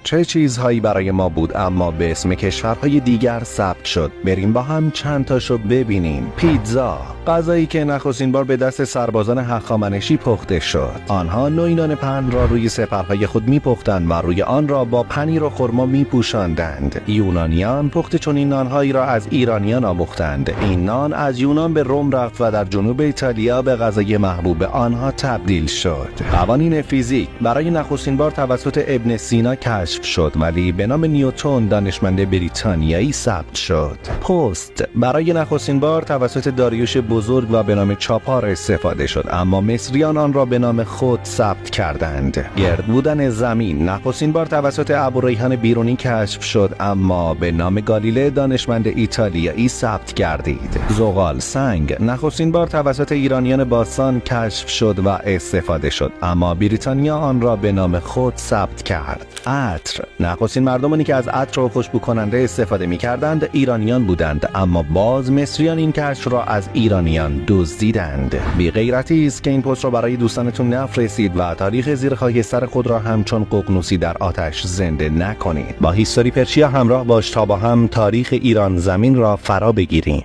چه چیزهایی برای ما بود اما به اسم کشورهای دیگر ثبت شد. بریم با هم چند تاشو ببینیم. پیتزا، غذایی که نخستین بار به دست سربازان هخامنشی پخته شد. آنها نوعی نان پهن را روی سپرهای خود میپختند و روی آن را با پنیر و خرما میپوشاندند. یونانیان پخت چنین نانهایی را از ایرانیان آموختند. این نان از یونان به روم رفت و در جنوب ایتالیا به غذای محبوب آنها تبدیل شد. قوانین فیزیک برای نخستین بار توسط ابن سینا کشف شد ولی به نام نیوتن دانشمند بریتانیایی ثبت شد. پست برای نخستین بار توسط داریوش بزرگ و به نام چاپار استفاده شد اما مصریان آن را به نام خود ثبت کردند. گرد بودن زمین نخستین بار توسط ابوریحان بیرونی کشف شد اما به نام گالیله دانشمند ایتالیایی ثبت گردید. زغال سنگ نخستین بار توسط ایرانیان باستان کشف شد و استفاده شد اما بریتانیا آن را به نام خود ثبت کرد. عطر نخستین مردمانی که از عطر و خوشبو کننده استفاده می‌کردند ایرانیان بودند اما باز مصریان این کشف را از ایرانیان دزدیدند. بی غیرتی است که این پست را برای دوستانتون نفرستید و تاریخ زیر خاکستر خود را همچون ققنوسی در آتش زنده نکنید. با هیستوری پرشیا همراه باش تا با هم تاریخ ایران زمین را فرا بگیریم.